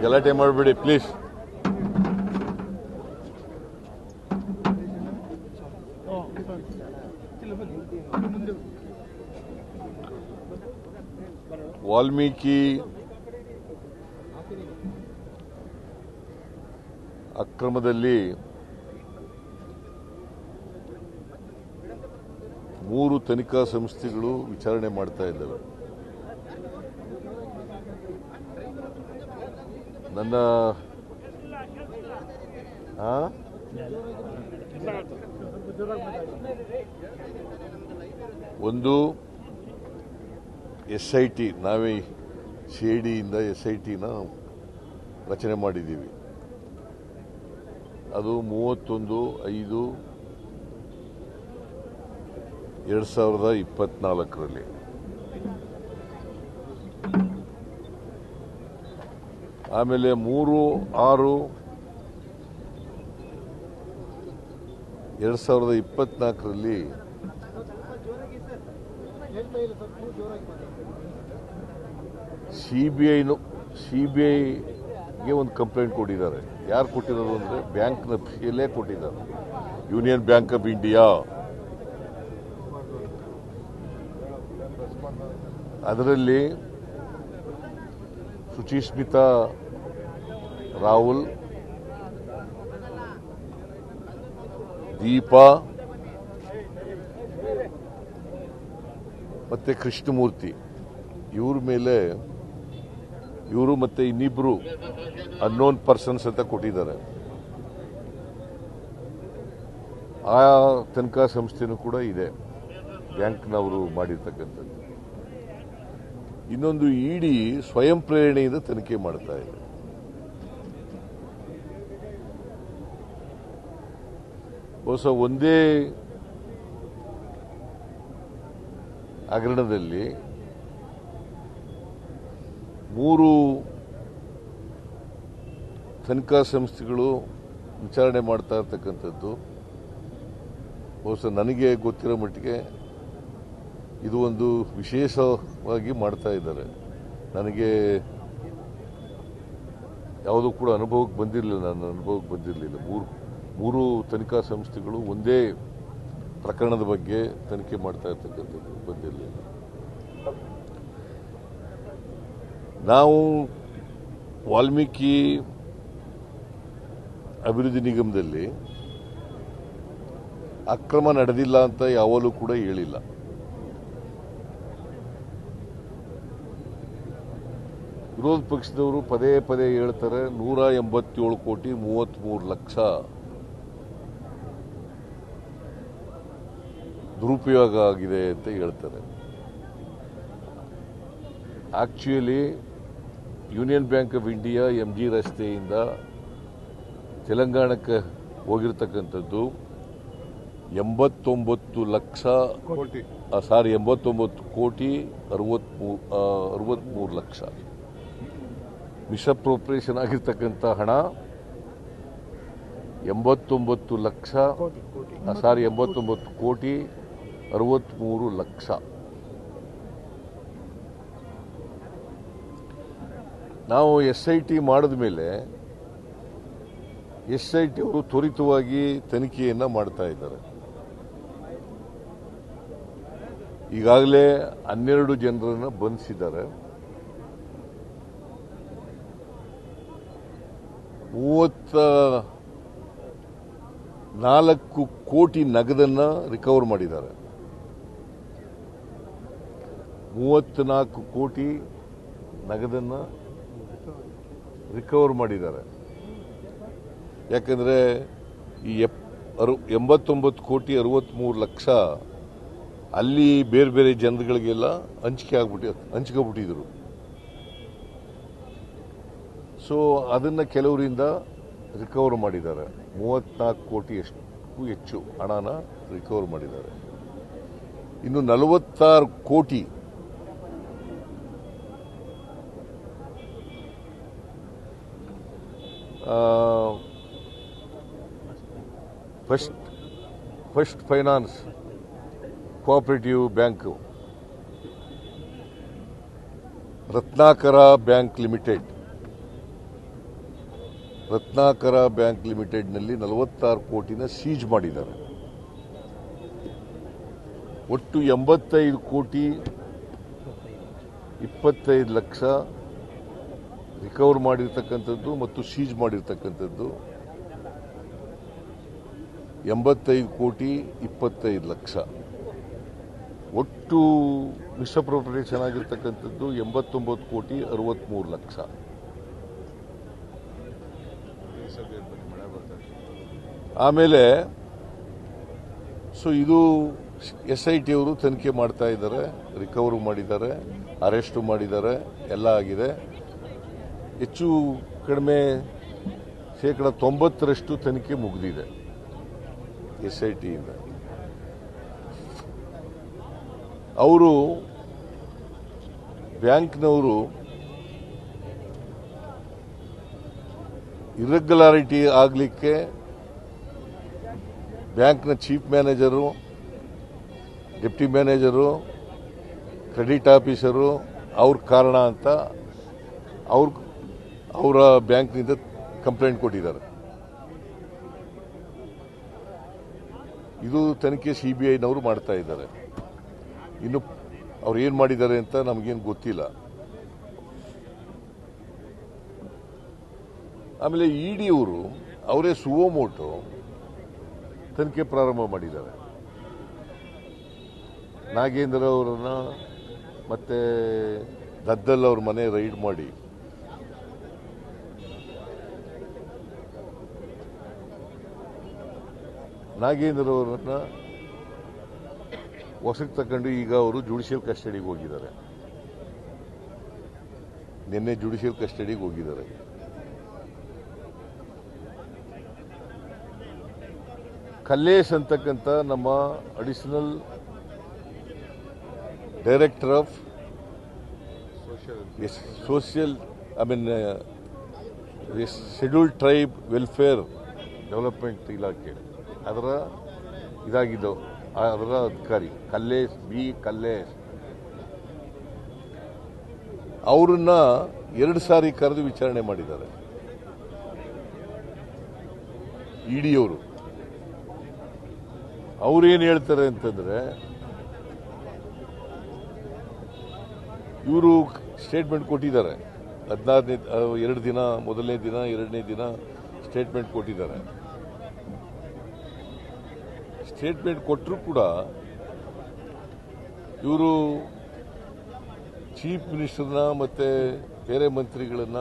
ಗಲಾಟೆ ಮಾಡಬೇಡಿ ಪ್ಲೀಸ್. ವಾಲ್ಮೀಕಿ ಅಕ್ರಮದಲ್ಲಿ 3 ತನಿಖಾ ಸಂಸ್ಥೆಗಳು ವಿಚಾರಣೆ ಮಾಡ್ತಾ ಇದ್ದಾವೆ. ನನ್ನ ಒಂದು SIT, ನಾವೇ CIDಯಿಂದ SITನ ರಚನೆ ಮಾಡಿದ್ದೀವಿ. ಅದು 31/5/2024 ಆಮೇಲೆ 3/6/2024 ಸಿಬಿಐಗೆ ಒಂದು ಕಂಪ್ಲೇಂಟ್ ಕೊಟ್ಟಿದ್ದಾರೆ. ಯಾರು ಕೊಟ್ಟಿರೋದು ಅಂದರೆ ಬ್ಯಾಂಕ್ನ PLA ಕೊಟ್ಟಿದ್ದಾರೆ, ಯೂನಿಯನ್ ಬ್ಯಾಂಕ್ ಆಫ್ ಇಂಡಿಯಾ. ಅದರಲ್ಲಿ ಸುಚಿಸ್ಮಿತಾ ರಾಹುಲ್, ದೀಪಾ ಮತ್ತೆ ಕೃಷ್ಣಮೂರ್ತಿ ಇವ್ರ ಮೇಲೆ ಇವರು ಮತ್ತೆ ಇನ್ನಿಬ್ರು ಅನ್ನೋನ್ ಪರ್ಸನ್ಸ್ ಅಂತ ಕೊಟ್ಟಿದ್ದಾರೆ. ಆ ತನಿಖಾ ಸಂಸ್ಥೆನೂ ಕೂಡ ಇದೆ, ಬ್ಯಾಂಕ್ನವರು ಮಾಡಿರ್ತಕ್ಕಂಥದ್ದು. ಇನ್ನೊಂದು ED ಸ್ವಯಂ ಪ್ರೇರಣೆಯಿಂದ ತನಿಖೆ ಮಾಡ್ತಾ ಇದೆ. ಬಹುಶಃ ಒಂದೇ ಹಗರಣದಲ್ಲಿ 3 ತನಿಖಾ ಸಂಸ್ಥೆಗಳು ವಿಚಾರಣೆ ಮಾಡ್ತಾ ಇರ್ತಕ್ಕಂಥದ್ದು ಬಹುಶಃ ನನಗೆ ಗೊತ್ತಿರೋ ಮಟ್ಟಿಗೆ ಇದು ಒಂದು ವಿಶೇಷವಾಗಿ ಮಾಡ್ತಾ ಇದ್ದಾರೆ. ನನಗೆ ಯಾವುದೂ ಕೂಡ ಅನುಭವಕ್ಕೆ ಬಂದಿರಲಿಲ್ಲ, ನನ್ನ ಅನುಭವಕ್ಕೆ ಬಂದಿರಲಿಲ್ಲ. ಮೂರು ತನಿಖಾ ಸಂಸ್ಥೆಗಳು ಒಂದೇ ಪ್ರಕರಣದ ಬಗ್ಗೆ ತನಿಖೆ ಮಾಡ್ತಾ ಇರ್ತಕ್ಕಂಥದ್ದು ಬಂದಿರಲಿಲ್ಲ. ನಾವು ವಾಲ್ಮೀಕಿ ಅಭಿವೃದ್ಧಿ ನಿಗಮದಲ್ಲಿ ಅಕ್ರಮ ನಡೆದಿಲ್ಲ ಅಂತ ಯಾವಾಗಲೂ ಕೂಡ ಹೇಳಿಲ್ಲ. ವಿರೋಧ ಪಕ್ಷದವರು ಪದೇ ಪದೇ ಹೇಳ್ತಾರೆ 187,33,00,000 ದುರುಪಯೋಗ ಆಗಿದೆ ಅಂತ ಹೇಳ್ತಾರೆ. Actually union bank of India MG ರಸ್ತೆಯಿಂದ ತೆಲಂಗಾಣಕ್ಕೆ ಹೋಗಿರ್ತಕ್ಕಂಥದ್ದು 89,63,00,000 ಮಿಸ್ಅಪ್ರೋಪ್ರಿಯೇಷನ್ ಆಗಿರ್ತಕ್ಕಂಥ ಹಣ 89,63,00,000. ನಾವು SIT ಮಾಡಿದ ಮೇಲೆ SIT ಅವರು ತ್ವರಿತವಾಗಿ ತನಿಖೆಯನ್ನು ಮಾಡ್ತಾ ಇದ್ದಾರೆ. ಈಗಾಗಲೇ 12 ಜನರನ್ನು ಬಂಧಿಸಿದ್ದಾರೆ. 34 ಕೋಟಿ ನಗದನ್ನು ರಿಕವರ್ ಮಾಡಿದ್ದಾರೆ. 34 ಕೋಟಿ ನಗದನ್ನು ರಿಕವರ್ ಮಾಡಿದ್ದಾರೆ. ಯಾಕಂದರೆ ಈ 89,63,00,000 ಅಲ್ಲಿ ಬೇರೆ ಬೇರೆ ಜನರುಗಳಿಗೆಲ್ಲ ಹಂಚ್ಕೊಬಿಟ್ಟಿದ್ರು. ಸೊ ಅದನ್ನು ಕೆಲವರಿಂದ ರಿಕವರ್ ಮಾಡಿದ್ದಾರೆ. 34 ಕೋಟಿಯಷ್ಟು ಹೆಚ್ಚು ಹಣನ ರಿಕವರ್ ಮಾಡಿದ್ದಾರೆ. ಇನ್ನು 46 ಕೋಟಿ first finance cooperative bank Ratnakar bank limited ನಲ್ಲಿ 46 ಕೋಟಿನ ಸೀಜ್ ಮಾಡಿದ್ದಾರೆ. ಒಟ್ಟು 85 ಕೋಟಿ 25 ಲಕ್ಷ ರಿಕವರ್ ಮಾಡಿರ್ತಕ್ಕಂಥದ್ದು ಮತ್ತು ಸೀಜ್ ಮಾಡಿರ್ತಕ್ಕಂಥದ್ದು 85 ಕೋಟಿ 25 ಲಕ್ಷ. ಒಟ್ಟು ಮಿಸ್ಅಪ್ರೋಪ್ರಿಯೇಷನ್ ಆಗಿರ್ತಕ್ಕಂಥದ್ದು 89 ಕೋಟಿ 63 ಲಕ್ಷ. ಆಮೇಲೆ ಇದು SIT ಅವರು ತನಿಖೆ ಮಾಡ್ತಾ ಇದ್ದಾರೆ, ರಿಕವರ್ ಮಾಡಿದ್ದಾರೆ, ಅರೆಸ್ಟ್ ಮಾಡಿದ್ದಾರೆ, ಎಲ್ಲ ಆಗಿದೆ. ಹೆಚ್ಚು ಕಡಿಮೆ 90% ತನಿಖೆ ಮುಗಿದಿದೆ SIT ಇಂದ. ಅವರು ಬ್ಯಾಂಕ್ನವರು ಇರ್ರೆಗ್ಯುಲಾರಿಟಿ ಆಗಲಿಕ್ಕೆ ಬ್ಯಾಂಕ್ನ chief manager, deputy manager, credit officer ಅವ್ರ ಕಾರಣ ಅಂತ ಅವರ ಬ್ಯಾಂಕ್ನಿಂದ ಕಂಪ್ಲೇಂಟ್ ಕೊಟ್ಟಿದ್ದಾರೆ. ಇದು ತನಿಖೆ CBIನವರು ಮಾಡ್ತಾ ಇದ್ದಾರೆ. ಇನ್ನು ಅವ್ರು ಏನು ಮಾಡಿದ್ದಾರೆ ಅಂತ ನಮಗೇನು ಗೊತ್ತಿಲ್ಲ. ಆಮೇಲೆ ED ಅವರು ಅವರೇ ಸುವೋಮೋಟೋ ತನಿಖೆ ಪ್ರಾರಂಭ ಮಾಡಿದ್ದಾರೆ. ನಾಗೇಂದ್ರ ಅವರನ್ನ ಮತ್ತೆ ದದ್ದಲ್ ಅವ್ರ ಮನೆ ರೈಡ್ ಮಾಡಿ ನಾಗೇಂದ್ರ ಅವರನ್ನ ವಶಕ್ಕೆ ತಗೊಂಡು ಈಗ ಅವರು ಜುಡಿಷಿಯಲ್ ಕಸ್ಟಡಿಗೆ ಹೋಗಿದ್ದಾರೆ. ನಿನ್ನೆ ಜುಡಿಷಿಯಲ್ ಕಸ್ಟಡಿಗೆ ಹೋಗಿದ್ದಾರೆ. ಕಲ್ಲೇಶ್ ಅಂತಕ್ಕಂಥ ನಮ್ಮ additional director of social scheduled tribe welfare development ಇಲಾಖೆ ಅದರ ಅಧಿಕಾರಿ ಕಲ್ಲೇಶ್ ಕಲ್ಲೇಶ್ ಅವರನ್ನ 2 ಸಾರಿ ಕರೆದು ವಿಚಾರಣೆ ಮಾಡಿದ್ದಾರೆ ED ಅವರು. ಅವ್ರೇನು ಹೇಳ್ತಾರೆ ಅಂತಂದ್ರೆ, ಇವರು ಸ್ಟೇಟ್ಮೆಂಟ್ ಕೊಟ್ಟಿದ್ದಾರೆ. 2 ದಿನ, ಮೊದಲನೇ ದಿನ, 2ನೇ ದಿನ ಸ್ಟೇಟ್ಮೆಂಟ್ ಕೊಟ್ಟಿದ್ದಾರೆ. ಸ್ಟೇಟ್ಮೆಂಟ್ ಕೊಟ್ಟರು ಕೂಡ ಇವರು ಚೀಫ್ ಮಿನಿಸ್ಟರ್ನ ಮತ್ತೆ ಬೇರೆ ಮಂತ್ರಿಗಳನ್ನ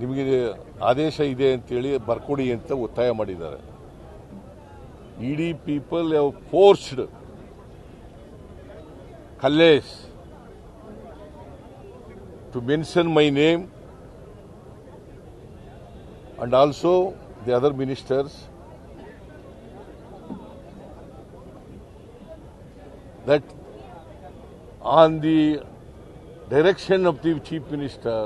ನಿಮಗೆ ಆದೇಶ ಇದೆ ಅಂತೇಳಿ ಬರ್ಕೊಡಿ ಅಂತ ಒತ್ತಾಯ ಮಾಡಿದ್ದಾರೆ. ED people have forced Kallesh to mention my name and also the other ministers that on the direction of the chief minister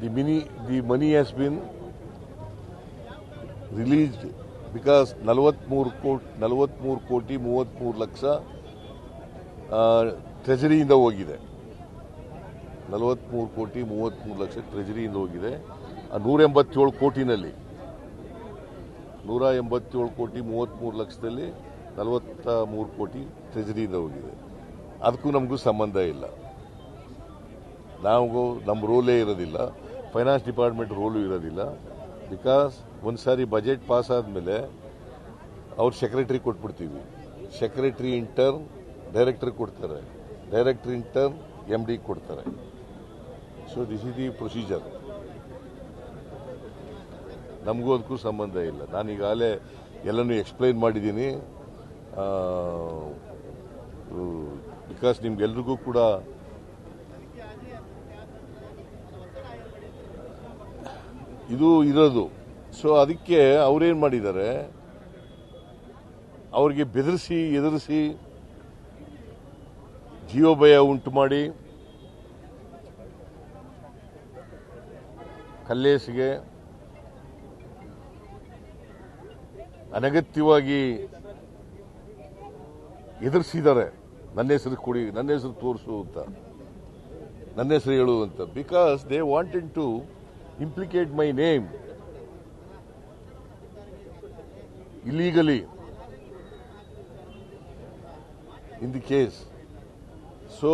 the money has been released because 43 ಕೋಟಿ 33 ಲಕ್ಷ ಟ್ರೆಜರಿಯಿಂದ ಹೋಗಿದೆ. 43 ಕೋಟಿ 33 ಲಕ್ಷ ಟ್ರೆಜರಿಯಿಂದ ಹೋಗಿದೆ. 187 ಕೋಟಿನಲ್ಲಿ 187 ಕೋಟಿ 33 ಲಕ್ಷದಲ್ಲಿ 43 ಕೋಟಿ ಟ್ರೆಜರಿಯಿಂದ ಹೋಗಿದೆ. ಅದಕ್ಕೂ ನಮಗೂ ಸಂಬಂಧ ಇಲ್ಲ. ನಮ್ಮ ರೋಲೇ ಇರೋದಿಲ್ಲ, ಫೈನಾನ್ಸ್ ಡಿಪಾರ್ಟ್ಮೆಂಟ್ ರೋಲು ಇರೋದಿಲ್ಲ. ಬಿಕಾಸ್ ಒಂದು ಸಾರಿ ಬಜೆಟ್ ಪಾಸ್ ಆದಮೇಲೆ ಅವ್ರ ಸೆಕ್ರೆಟರಿ ಕೊಟ್ಬಿಡ್ತೀವಿ. ಸೆಕ್ರೆಟರಿ ಇಂಟರ್ನ್ ಡೈರೆಕ್ಟರ್ ಕೊಡ್ತಾರೆ, ಡೈರೆಕ್ಟರ್ ಇಂಟರ್ನ್ MD ಕೊಡ್ತಾರೆ. So this is the procedure. ನಮಗೂ ಅದಕ್ಕೂ ಸಂಬಂಧ ಇಲ್ಲ. ನಾನು ಈಗಾಗಲೇ ಎಲ್ಲನೂ ಎಕ್ಸ್ಪ್ಲೈನ್ ಮಾಡಿದ್ದೀನಿ. ಬಿಕಾಸ್ ನಿಮ್ಗೆಲ್ರಿಗೂ ಕೂಡ ಇದು ಇರೋದು. ಸೊ ಅದಕ್ಕೆ ಅವ್ರೇನು ಮಾಡಿದ್ದಾರೆ, ಅವ್ರಿಗೆ ಬೆದರಿಸಿ ಎದುರಿಸಿ ಜೀವಭಯ ಉಂಟು ಮಾಡಿ ಕಲ್ಲೇಶ್ಗೆ ಅನಗತ್ಯವಾಗಿ ಎದುರಿಸಿದ್ದಾರೆ. ನನ್ನ ಹೆಸರು ಕೊಡಿ, ನನ್ನ ಹೆಸರು ತೋರಿಸು ಅಂತ, ನನ್ನ ಹೆಸರು ಹೇಳು ಅಂತ. Because they wanted to implicate my name illegally in the case. So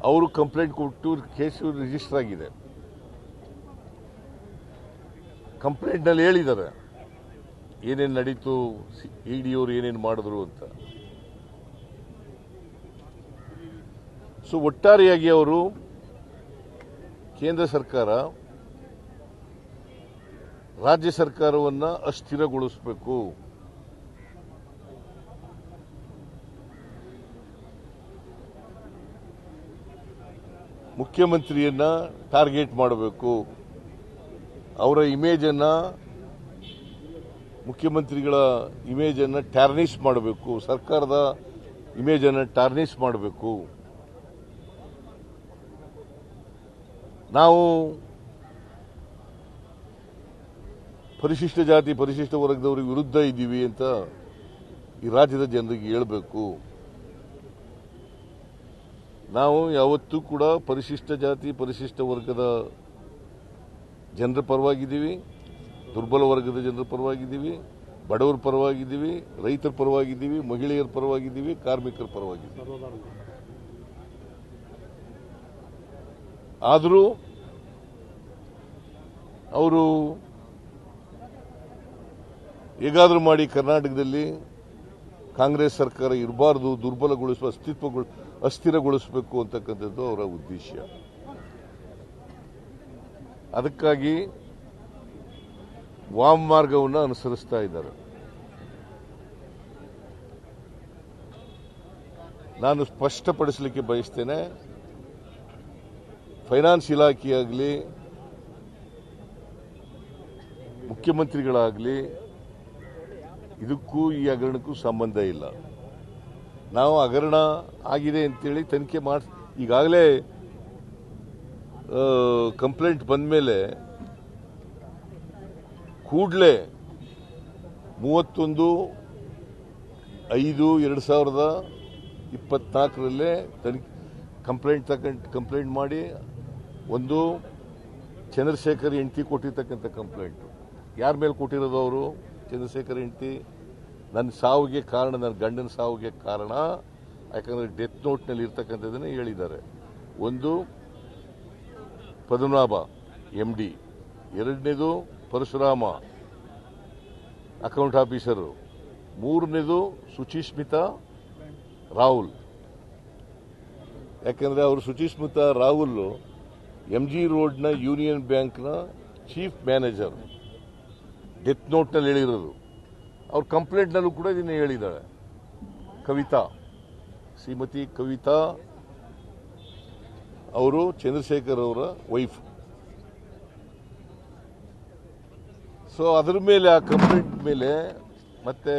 ಅವರು ಕಂಪ್ಲೇಂಟ್ ಕೊಟ್ಟು ಕೇಸ್ ರಿಜಿಸ್ಟರ್ ಆಗಿದೆ. ಕಂಪ್ಲೇಂಟ್ನಲ್ಲಿ ಹೇಳಿದ್ದಾರೆ ಏನೇನು ನಡೀತು, ಇಡಿಯವರು ಏನೇನು ಮಾಡಿದ್ರು ಅಂತ. ಸೊ ಒಟ್ಟಾರೆಯಾಗಿ ಅವರು ಕೇಂದ್ರ ಸರ್ಕಾರ ರಾಜ್ಯ ಸರ್ಕಾರವನ್ನು ಅಸ್ಥಿರಗೊಳಿಸಬೇಕು, ಮುಖ್ಯಮಂತ್ರಿಯನ್ನ ಟಾರ್ಗೆಟ್ ಮಾಡಬೇಕು, ಅವರ ಇಮೇಜನ್ನು, ಮುಖ್ಯಮಂತ್ರಿಗಳ ಇಮೇಜನ್ನು ಟಾರ್ನಿಷ್ ಮಾಡಬೇಕು, ಸರ್ಕಾರದ ಇಮೇಜನ್ನು ಟಾರ್ನಿಷ್ ಮಾಡಬೇಕು. ನಾವು ಪರಿಶಿಷ್ಟ ಜಾತಿ ಪರಿಶಿಷ್ಟ ವರ್ಗದವರಿಗೆ ವಿರುದ್ಧ ಇದ್ದೀವಿ ಅಂತ ಈ ರಾಜ್ಯದ ಜನರಿಗೆ ಹೇಳಬೇಕು. ನಾವು ಯಾವತ್ತೂ ಕೂಡ ಪರಿಶಿಷ್ಟ ಜಾತಿ ಪರಿಶಿಷ್ಟ ವರ್ಗದ ಜನರ ಪರವಾಗಿದ್ದೀವಿ, ದುರ್ಬಲ ವರ್ಗದ ಜನರ ಪರವಾಗಿದ್ದೀವಿ, ಬಡವರ ಪರವಾಗಿದ್ದೀವಿ, ರೈತರ ಪರವಾಗಿದ್ದೀವಿ, ಮಹಿಳೆಯರ ಪರವಾಗಿದ್ದೀವಿ, ಕಾರ್ಮಿಕರ ಪರವಾಗಿದ್ದೀವಿ. ಆದರೂ ಅವರು ಹೇಗಾದರೂ ಮಾಡಿ ಕರ್ನಾಟಕದಲ್ಲಿ ಕಾಂಗ್ರೆಸ್ ಸರ್ಕಾರ ಇರಬಾರದು, ದುರ್ಬಲಗೊಳಿಸುವ, ಅಸ್ಥಿರಗೊಳಿಸಬೇಕು ಅಂತಕ್ಕಂಥದ್ದು ಅವರ ಉದ್ದೇಶ. ಅದಕ್ಕಾಗಿ ವಾಮ ಮಾರ್ಗವನ್ನು ಅನುಸರಿಸ್ತಾ ಇದ್ದಾರೆ. ನಾನು ಸ್ಪಷ್ಟಪಡಿಸಲಿಕ್ಕೆ ಬಯಸ್ತೇನೆ, ಫೈನಾನ್ಸ್ ಇಲಾಖೆಯಾಗಲಿ ಮುಖ್ಯಮಂತ್ರಿಗಳಾಗಲಿ ಇದಕ್ಕೂ ಈ ಹಗರಣಕ್ಕೂ ಸಂಬಂಧ ಇಲ್ಲ. ನಾವು ಹಗರಣ ಆಗಿದೆ ಅಂತೇಳಿ ತನಿಖೆ ಮಾಡಿ, ಈಗಾಗಲೇ ಕಂಪ್ಲೇಂಟ್ ಬಂದ ಮೇಲೆ ಕೂಡಲೇ 31/5/2024 ಕಂಪ್ಲೇಂಟ್ ಮಾಡಿ, ಒಂದು ಚಂದ್ರಶೇಖರ್ ಹೆಂಡತಿ ಕೊಟ್ಟಿರ್ತಕ್ಕಂಥ ಕಂಪ್ಲೇಂಟ್. ಯಾರ ಮೇಲೆ ಕೊಟ್ಟಿರೋದು ಅವರು? ಚಂದ್ರಶೇಖರ್ ಹೆಂಡತಿ. ನನ್ನ ಸಾವಿಗೆ ಕಾರಣ, ನನ್ನ ಗಂಡನ ಸಾವಿಗೆ ಕಾರಣ, ಯಾಕಂದ್ರೆ ಡೆತ್ ನೋಟ್ನಲ್ಲಿ ಇರ್ತಕ್ಕಂಥದ್ದನ್ನೇ ಹೇಳಿದ್ದಾರೆ. ಒಂದು ಪದ್ಮನಾಭ MD, ಎರಡನೇದು ಪರಶುರಾಮ ಅಕೌಂಟ್ ಆಫೀಸರು, ಮೂರನೇದು ಸುಚಿಸ್ಮಿತಾ ರಾಹುಲ್. ಯಾಕಂದ್ರೆ ಅವರು ಸುಚಿಸ್ಮಿತಾ ರಾಹುಲ್ MG ರೋಡ್ನ ಯೂನಿಯನ್ ಬ್ಯಾಂಕ್ನ ಚೀಫ್ ಮ್ಯಾನೇಜರ್. ಡೆತ್ ನೋಟ್ನಲ್ಲಿ ಹೇಳಿರೋದು. ಅವ್ರ ಕಂಪ್ಲೇಂಟ್ನಲ್ಲೂ ಕೂಡ ಇದನ್ನೇ ಹೇಳಿದ್ದಾಳೆ. ಕವಿತಾ, ಶ್ರೀಮತಿ ಕವಿತಾ ಅವರು ಚಂದ್ರಶೇಖರ್ ಅವರ ವೈಫ್. ಸೊ ಅದರ ಮೇಲೆ, ಆ ಕಂಪ್ಲೇಂಟ್ ಮೇಲೆ ಮತ್ತೆ